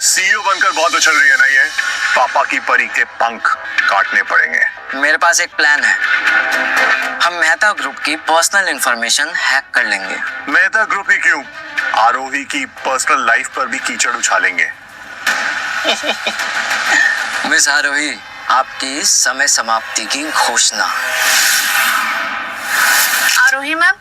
CEO बनकर बहुत उछल रही है ना ये। पापा की परी के पंख काटने पड़ेंगे। मेरे पास एक प्लान है। हम मेहता ग्रुप की पर्सनल इंफॉर्मेशन हैक कर लेंगे। मेहता ग्रुप ही क्यों, आरोही की पर्सनल लाइफ पर भी कीचड़ उछालेंगे। मिस आरोही, आपकी समय समाप्ति की घोषणा। आरोही मैम,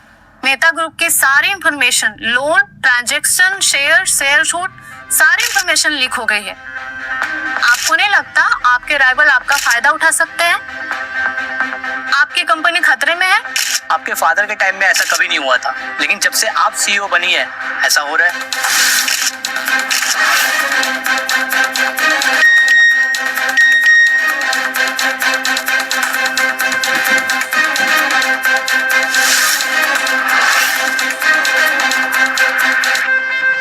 मेहता ग्रुप की सारी इंफॉर्मेशन, लोन, ट्रांजैक्शन, शेयर छूट, सारी इंफॉर्मेशन लीक हो गई है। आपको नहीं लगता आपके राइवल आपका फायदा उठा सकते हैं? आपकी कंपनी खतरे में है। आपके फादर के टाइम में ऐसा कभी नहीं हुआ था, लेकिन जब से आप सीईओ बनी है ऐसा हो रहा है।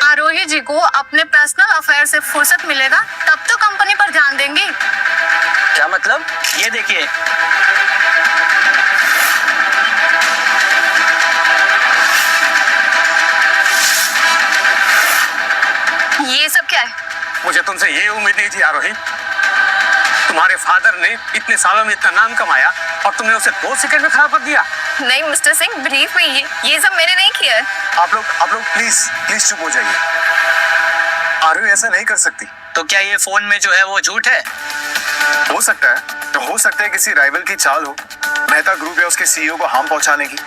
आरोही जी को अपने पर्सनल अफेयर से फुर्सत मिलेगा तब तो कंपनी पर ध्यान देंगी। क्या मतलब? ये देखिए, ये सब क्या है? मुझे तुमसे ये उम्मीद नहीं थी आरोही। तुम्हारे फादर ने इतने सालों में इतना नाम कमाया और तुमने उसे 2 सेकंड में खराब कर दिया। नहीं मिस्टर सिंह, ब्रीफ में ये सब मैंने नहीं किया है। आप लोग प्लीज चुप हो जाइए। आरोही ऐसा नहीं कर सकती। तो क्या ये फोन में जो है वो झूठ है? हो सकता है किसी राइवल की चाल हो, मेहता ग्रुप या उसके सीईओ को हार्म पहुंचाने की।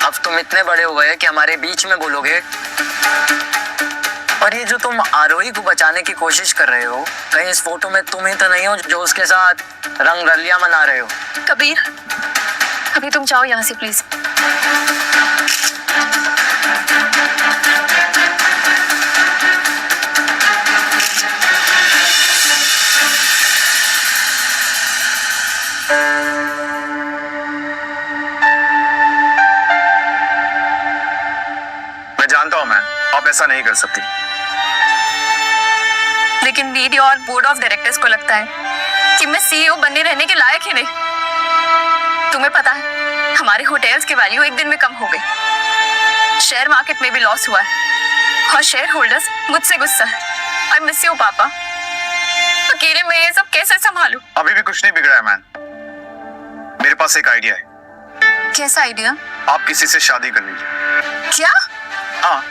अब तुम इतने बड़े हो गए कि हमारे बीच में बोलोगे। और ये जो तुम आरोही को बचाने की कोशिश कर रहे हो, कहीं इस फोटो में तुम ही तो नहीं हो जो उसके साथ रंग रलियां मना रहे हो? कबीर, अभी तुम जाओ यहाँ से प्लीज। मैं जानता हूं मैम, आप ऐसा नहीं कर सकती। लेकिन मीडिया और बोर्ड ऑफ डायरेक्टर्स को लगता है कि मैं सीईओ बनने रहने के लायक ही नहीं। तुम्हें पता है, हमारे होटल्स की वैल्यू एक दिन में कम हो गई। शेयर मार्केट में भी लॉस हुआ है और शेयर होल्डर्स मुझसे गुस्सा है। आई मिस यू पापा। अकेले मैं ये सब कैसे संभालूं? अभी भी कुछ नहीं बिगड़ा है मैम। मेरे पास एक आइडिया है। कैसा आइडिया? आप किसी से शादी कर लीजिए। क्या? हाँ,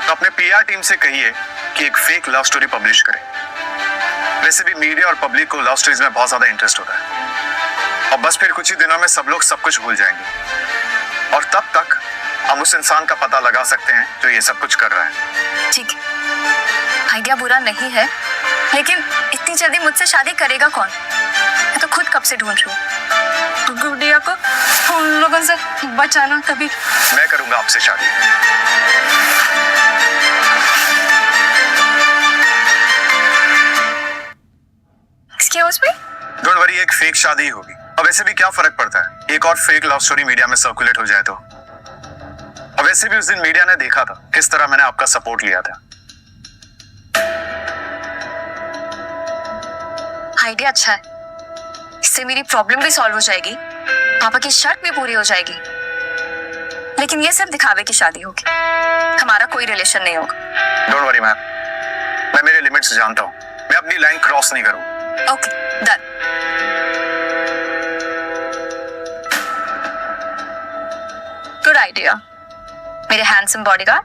तो अपने पीआर टीम से कहिए कि एक फेक लव स्टोरी पब्लिश करें। वैसे भी मीडिया और पब्लिक को लव स्टोरीज में बहुत ज्यादा इंटरेस्ट होता है। और बस फिर कुछ ही दिनों में सब लोग सब कुछ भूल जाएंगे और तब तक हम उस इंसान का पता लगा सकते हैं जो ये सब कुछ कर रहा है। ठीक है, आइडिया बुरा नहीं है, लेकिन इतनी जल्दी मुझसे शादी करेगा कौन? मैं तो खुद कब से ढूंढ रही हूँ। गुड़िया को उन लोगों से बचाना। कभी मैं करूंगा आपसे शादी। Excuse me? डोंट वरी, एक फेक शादी होगी। और वैसे भी क्या फर्क पड़ता है, एक और फेक लव स्टोरी मीडिया में सर्कुलेट हो जाए तो। और वैसे भी उस दिन मीडिया ने देखा था किस तरह मैंने आपका सपोर्ट लिया था। आइडिया अच्छा है, इससे मेरी प्रॉब्लम भी सॉल्व हो जाएगी, पापा की शर्त भी पूरी हो जाएगी। लेकिन ये सब दिखावे की शादी होगी, हमारा कोई रिलेशन नहीं होगा। डोंट वरी मैम, मैं मेरे लिमिट्स जानता हूँ। मैं अपनी लाइन क्रॉस नहीं करूंगा। Okay, done. गुड आइडिया मेरे हैंडसम बॉडीगार्ड।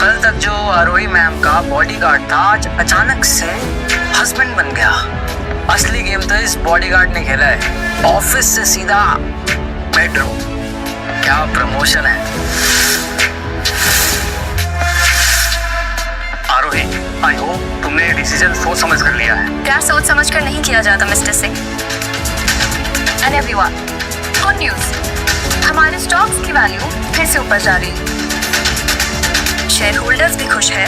कल तक जो आरोही मैम का बॉडीगार्ड था, आज अचानक से हस्बैंड बन गया। असली गेम तो इस बॉडीगार्ड ने खेला है, ऑफिस से सीधा बेडरूम। क्या प्रमोशन है। आरोही, आई होप तुमने डिसीजन सोच समझ कर लिया है। प्यार सोच समझ कर नहीं किया जाता mister Singh. And everyone, good news, हमारे स्टॉक्स की वैल्यू फिर से ऊपर जा रही है। शेयर होल्डर्स भी खुश है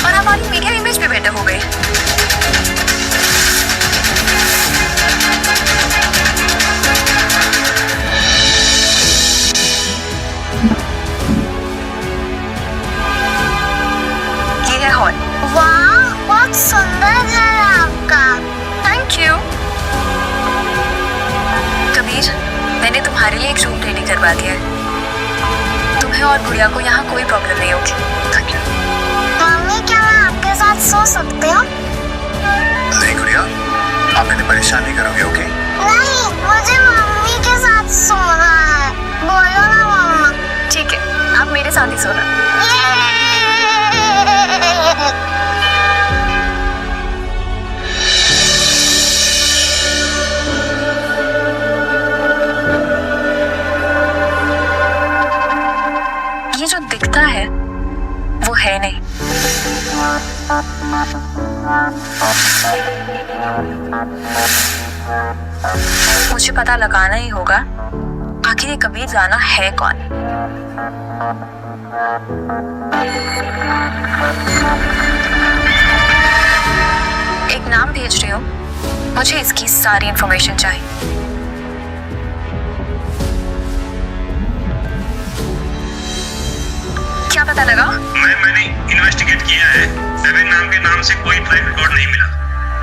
और हमारी मीडिया इमेज भी बेटर हो गई। सुंदर घर है आपका। Thank you. कबीर, मैंने तुम्हारे लिए एक रूम रेडी करवा दिया है। तुम्हें और गुड़िया को यहाँ कोई प्रॉब्लम नहीं होगी। Thank you. मम्मी क्या मैं आपके साथ सो सकती हूँ? नहीं गुड़िया, आप मैंने परेशान नहीं करोगे, ओके? नहीं, मुझे मम्मी के साथ सोना है। बोलो ना मम्मा। ठीक है, आप मेरे साथ ही सोना। ये जो दिखता है वो है नहीं। मुझे पता लगाना ही होगा आखिर ये कबीर राणा है कौन। एक नाम भेज रही हूँ, मुझे इसकी सारी इंफॉर्मेशन चाहिए। क्या पता लगा? मैंने इन्वेस्टिगेट किया है। सेवन नाम के नाम से कोई फ्लाइट रिकॉर्ड नहीं मिला।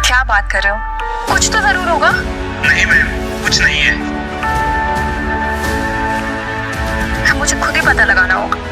क्या बात कर रहे हो? कुछ तो जरूर होगा। नहीं मैम, कुछ नहीं है। मुझे खुद ही पता लगाना होगा।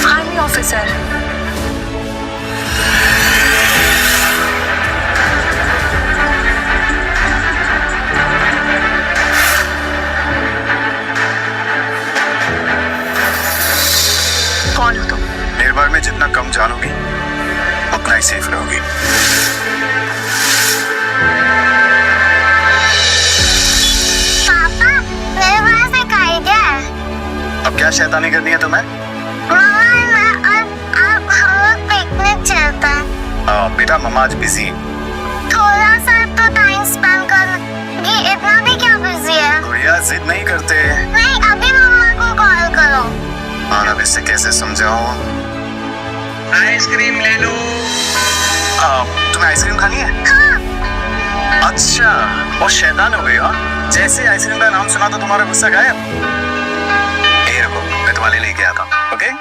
Army officer. कौन हो तुम? निर्भर में जितना कम जानोगी उतना ही सेफ रहोगी। पापा, मेरे पास एक आइडिया है। अब क्या शैतानी करनी है तुम्हें? मम्मा, मैं और आप हम लोग पिकनिक चलते हैं। बेटा मम्मा आज बिजी। थोड़ा सा तो टाइम स्पेंड करोगी, इतना भी क्या बिजी है? गुड़िया जिद नहीं करते। नहीं, अभी मम्मा को कॉल करो। और अब इससे कैसे समझाऊं? आइसक्रीम ले लो। तुम्हें आइसक्रीम खानी है? हाँ। अच्छा, बहुत शैतान हो गई हो। जैसे आइसक्रीम का नाम सुना तो तुम्हारा गुस्सा गायब। ये रुको, मैं तुम्हारे लिए लेके आता हूँ, ओके?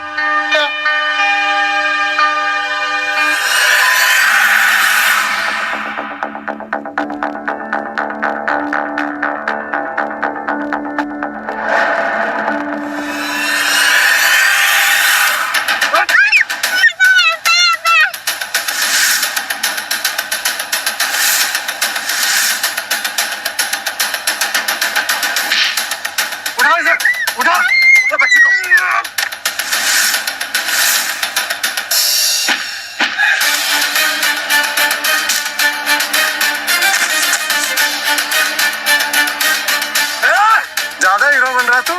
उठाओ इसे, उठाओ बच्ची को। ज्यादा हीरो बन रहा तू।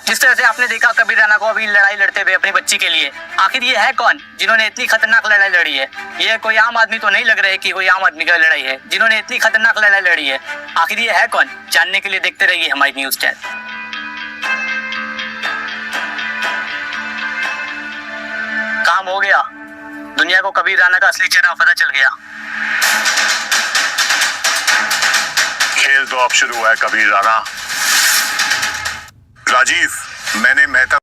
जिस तरह से आपने देखा कबीर राणा को अभी लड़ाई लड़ते हुए अपनी बच्ची के लिए, आखिर ये है कौन जिन्होंने इतनी खतरनाक लड़ाई लड़ी है? ये कोई आम आदमी तो नहीं लग रहा है कि कोई आम आदमी की लड़ाई है जिन्होंने इतनी खतरनाक लड़ाई लड़ी है। आखिर ये है कौन? जानने के लिए देखते रहिए हमारी न्यूज़ 10। काम हो गया, दुनिया को कबीर राणा का असली चेहरा पता चल गया। खेल तो अब शुरू हुआ है कबीर राणा। राजीव, मैंने मेहता